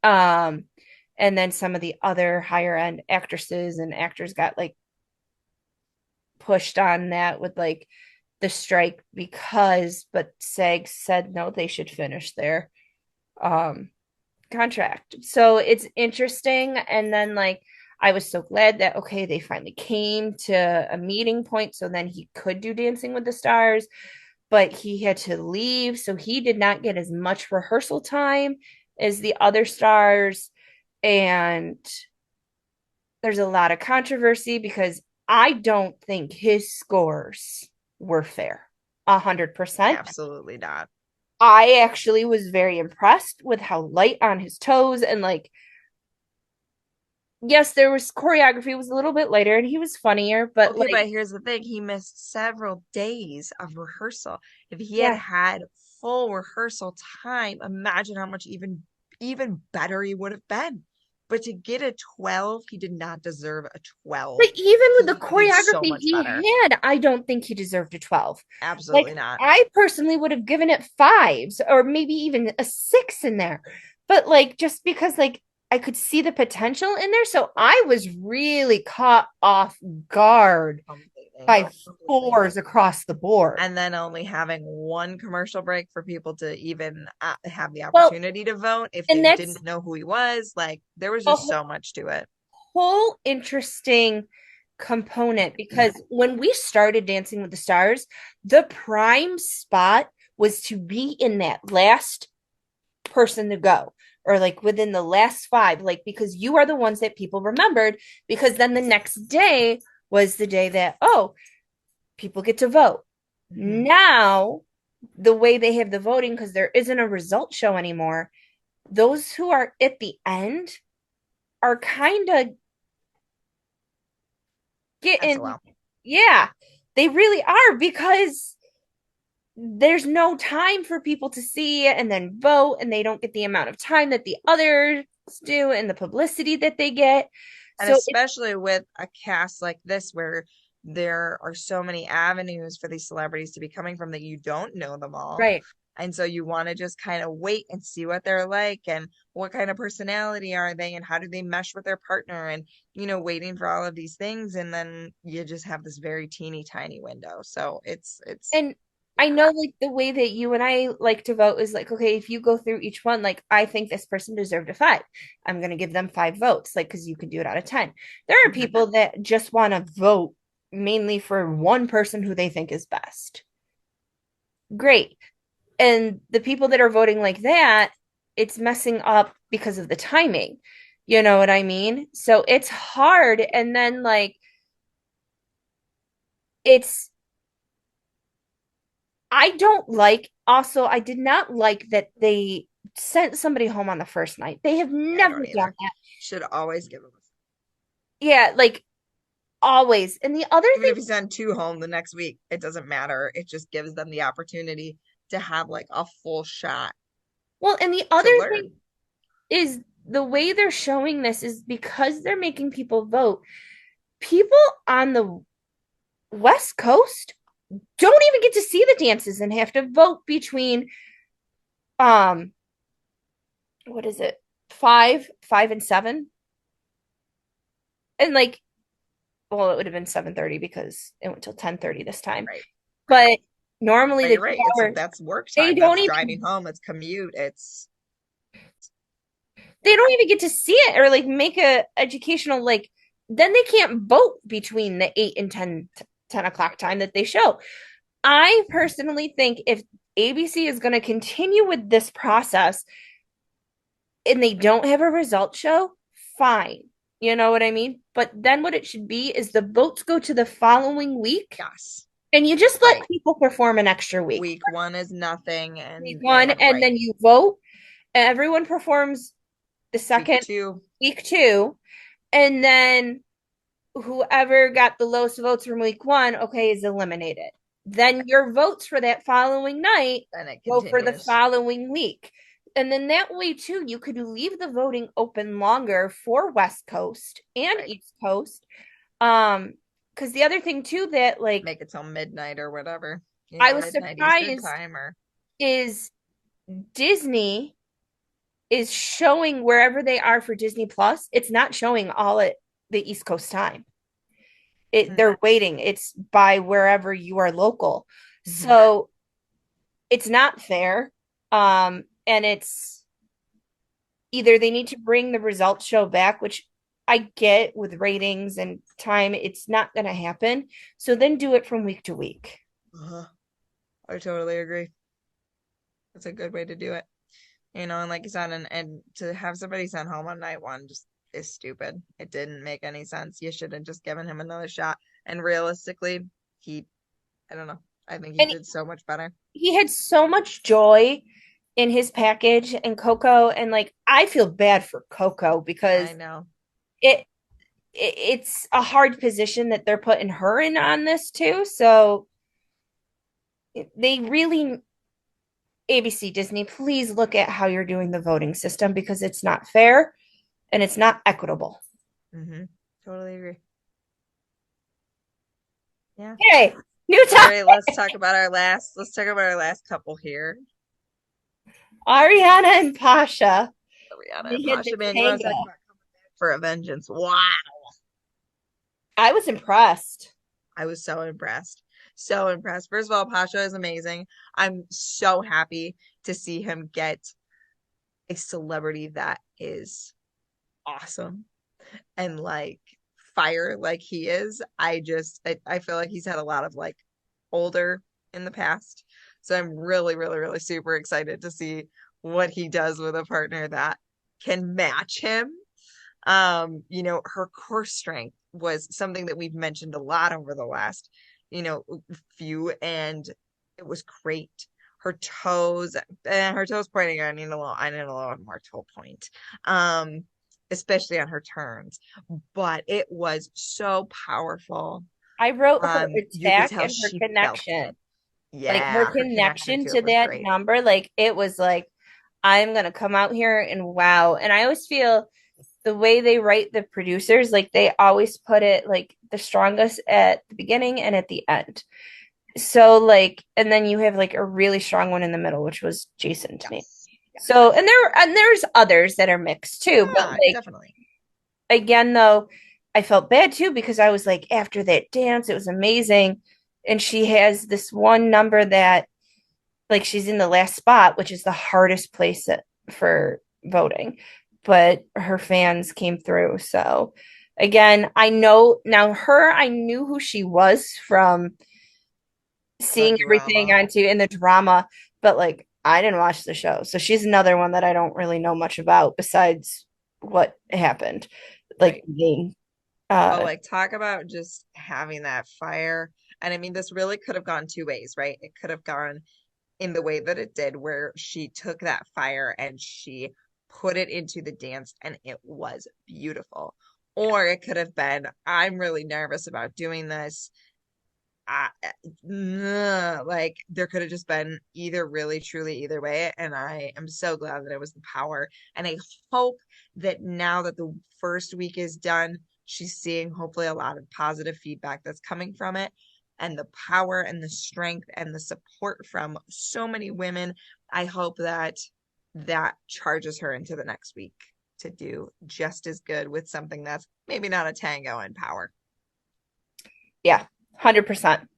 Um, and then some of the other higher end actresses and actors got like pushed on that with like the strike because, but SAG said no, they should finish their um contract. So it's interesting. And then like I was so glad that okay, they finally came to a meeting point so then he could do Dancing with the Stars, but he had to leave, so he did not get as much rehearsal time as the other stars. And there's a lot of controversy because I don't think his scores were fair. 100%. Absolutely not. I actually was very impressed with how light on his toes and like yes, there was choreography was a little bit later and he was funnier, but Okay, like but here's the thing. He missed several days of rehearsal. If he had yeah. had full rehearsal time, imagine how much even better he would have been. But to get a 12, he did not deserve a 12. But even with the He did so choreography much better. he had, I don't think he deserved a 12. Like Absolutely not. I personally would have given it fives or maybe even a six in there. But like just because like I could see the potential in there. So I was really caught off guard Completely. by Completely. fours across the board. And then only having one commercial break for people to even have the Well, opportunity to vote if they and that's didn't know who he was. Like, there was a just so much to it. whole interesting component because when we started Dancing with the Stars, the prime spot was to be in that last person to go. or like within the last five, like because you are the ones that people remembered, because then the next day was the day that, oh, people get to vote. Hmm. Now, the way they have the voting, because there isn't a result show anymore, those who are at the end are kind of getting, SOL. yeah, they really are, because there's no time for people to see it and then vote, and they don't get the amount of time that the others do and the publicity that they get. And So it's especially with a cast like this, where there are so many avenues for these celebrities to be coming from that you don't know them all. right. And so you want to just kind of wait and see what they're like and what kind of personality are they and how do they mesh with their partner and, waiting for all of these things. And then you just have this very teeny tiny window. So it's, And I yeah, know like the way that you and I like to vote is like, okay, if you go through each one, like I think this person deserved a five. I'm going to give them five votes, like, because you can do it out of 10. There are mhm, people that just want to vote mainly for one person who they think is best. Great. And the people that are voting like that, it's messing up because of the timing. You know what I mean? So it's hard. And then, like, it's, I don't like, also, I did not like that they sent somebody home on the first night. They have yeah, I never don't done either. that. Should always give them Yeah, like always. And the other even thing, if you send two home the next week, it doesn't matter. It just gives them the opportunity to have like a full shot well, and the other to thing learn. is the way they're showing this is because they're making people vote. People on the West Coast don't even get to see the dances and have to vote between um what is it? Five and seven. And like, well, it would have been 7:30 because it went till 10:30 this time. Right. Right. But normally But the you're two right. It's hours, that's work they time. don't That's even driving home. It's commute. It's they yeah. don't even get to see it or like make a educational, like, then they can't vote between the 8 and 10 o'clock time that they show. I personally think if ABC is going to continue with this process and they don't have a result show, fine. You know what I mean? But then what it should be is the votes go to the following week, Yes. and you just let Right. people perform an extra week. Week one is nothing Week and one, and right. then you vote, and everyone performs the Week second two, week two, and then whoever got the lowest votes from week one, okay, is eliminated. Then right. your votes for that following night Then it go for the continues. following week. And then that way, too, you could leave the voting open longer for West Coast and Right. East Coast. Because the other thing, too, that like Make it till midnight or whatever. I was Midnight Eastern surprised time or is Disney is showing wherever they are for Disney Plus, it's not showing all at the East Coast time. mm, They're waiting. It's by wherever you are local. mhm. So it's not fair. And it's either they need to bring the results show back, which I get with ratings and time, it's not going to happen. So then do it from week to week. Uh-huh. I totally agree. That's a good way to do it. And like you said, and to have somebody sent home on night one just is stupid. It didn't make any sense. You should have just given him another shot. And realistically, he, I don't know. I think he And did so much better. he had so much joy in his package and Coco. And like, I feel bad for Coco I because know. it, it's a hard position that they're putting her in on this too. So they really, ABC, Disney, please look at how you're doing the voting system because it's not fair and it's not equitable. Mm-hmm. Totally agree. Yeah. Okay, new All topic. right, let's talk about our last couple here. Ariana and Pasha. Rihanna and They had the Pasha, man, you want to tango. talk about coming back for a vengeance? Wow. I was impressed. I was so impressed. So impressed. First of all, Pasha is amazing. I'm so happy to see him get a celebrity that is awesome and like fire like he is. I feel like he's had a lot of like older in the past. So I'm really, really, really super excited to see what he does with a partner that can match him. Her core strength was something that we've mentioned a lot over the last, you know, few, and it was great. Her toes, her toes pointing. I need a little more toe point, um, especially on her turns. But it was so powerful. I wrote her You could attack tell and her she felt it. connection. Like her Yeah, her connection connection to to it was that great. number, like it was like, I'm gonna come out here and wow. And I always feel the way they write the producers, like they always put it like the strongest at the beginning and at the end. So like, and then you have like a really strong one in the middle, which was Jason to me. Yes, So, yes, and there's others that are mixed too, but yeah, like definitely. again though, I felt bad too because I was like, after that dance, it was amazing. And she has this one number that like she's in the last spot, which is the hardest place for voting. But her fans came through. So again, I know now her, I knew who she was from The seeing everything drama, onto in the drama, but like I didn't watch the show. So she's another one that I don't really know much about besides what happened. Like right? But uh like, talk about just having that fire. And I mean, this really could have gone two ways, right? It could have gone in the way that it did, where she took that fire and she put it into the dance and it was beautiful. Or it could have been, I'm really nervous about doing this. I, like, there could have just been either really, truly either way. And I am so glad that it was the power. And I hope that now that the first week is done, she's seeing hopefully a lot of positive feedback that's coming from it, and the power and the strength and the support from so many women. I hope that that charges her into the next week to do just as good with something that's maybe not a tango in power. yeah, 100%.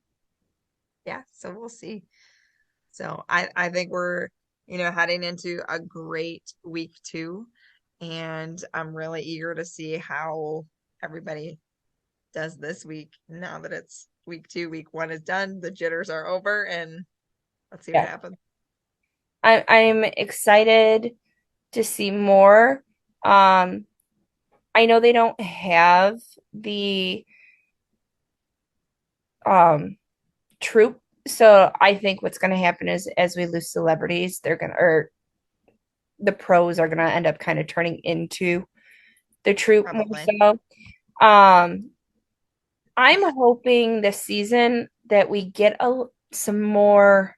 Yeah, so we'll see. So I think we're, heading into a great week two, and I'm really eager to see how everybody does this week now that it's week two. Week one is done, the jitters are over, and let's see what Yeah. happens. I'm excited to see more. Um I know they don't have the um troop. So I think what's going to happen is as we lose celebrities, they're going to, or the pros are going to end up kind of turning into the troop more Probably. so. Um, I'm hoping this season that we get some more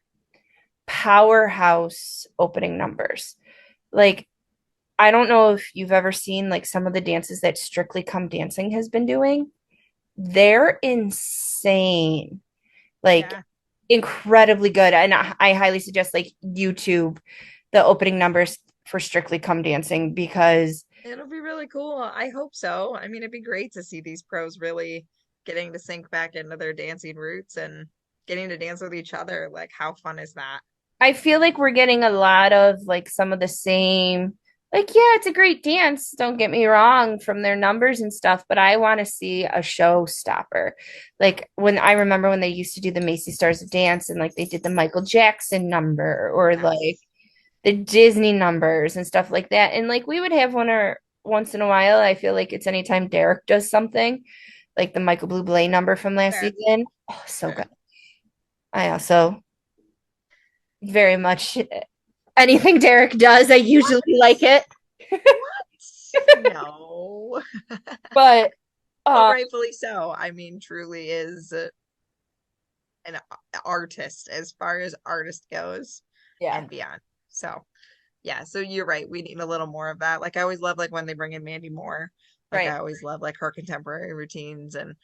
powerhouse opening numbers. Like, I don't know if you've ever seen like some of the dances that Strictly Come Dancing has been doing. They're insane. Like Yeah, incredibly good. And I highly suggest like YouTube the opening numbers for Strictly Come Dancing because it'll be really cool. I hope so. I mean, it'd be great to see these pros really getting to sink back into their dancing roots and getting to dance with each other. Like, how fun is that? I feel like we're getting a lot of like some of the same, like, yeah, it's a great dance, don't get me wrong, from their numbers and stuff, but I want to see a showstopper. Like when I remember when they used to do the Macy Stars of Dance and like they did the Michael Jackson number or like Yes. the Disney numbers and stuff like that. And like we would have one or once in a while. I feel like it's anytime Derek does something, like the Michael Bublé number from last Fair, season. Oh, so fair. good. I also very much anything Derek does, I usually What? like it. What? No. But But uh rightfully so. I mean, truly is an artist as far as artist goes yeah, and beyond. So, yeah, so you're right. We need a little more of that. Like, I always love like when they bring in Mandy Moore. Like, right. I always love like her contemporary routines, and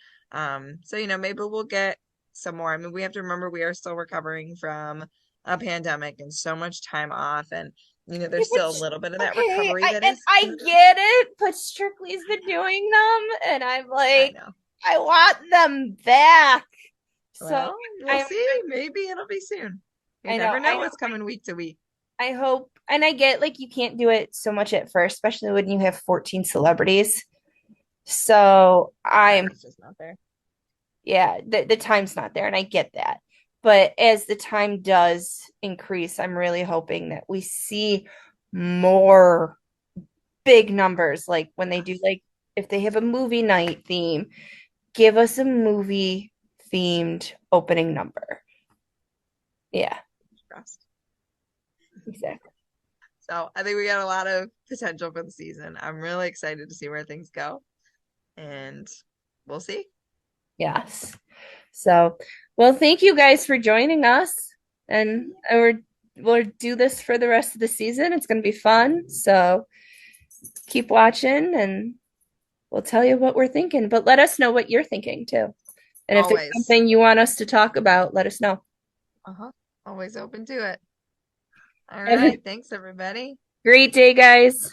so maybe we'll get some more. I mean, we have to remember we are still recovering from a pandemic and so much time off, and there's still a little bit of that Okay, recovery that and is I good. get it, but Strictly's been doing them, and I'm I like, know. I want them back. So Well, we'll I'm, see. Maybe it'll be soon. You I know, never know what's coming week to week. I hope, and I get like you can't do it so much at first, especially when you have 14 celebrities. So Time I'm, is just not there. yeah, the time's not there, and I get that. But as the time does increase, I'm really hoping that we see more big numbers, like when they do like if they have a movie night theme, give us a movie themed opening number. Yeah, Trust. exactly. So I think we got a lot of potential for the season. I'm really excited to see where things go, and we'll see. Yes. So, well, thank you guys for joining us. And we'll do this for the rest of the season. It's going to be fun. So, keep watching and we'll tell you what we're thinking. But let us know what you're thinking too. And if there's Always. something you want us to talk about, let us know. Uh-huh. Always open to it. All Have a right. Thanks, everybody. great day, guys.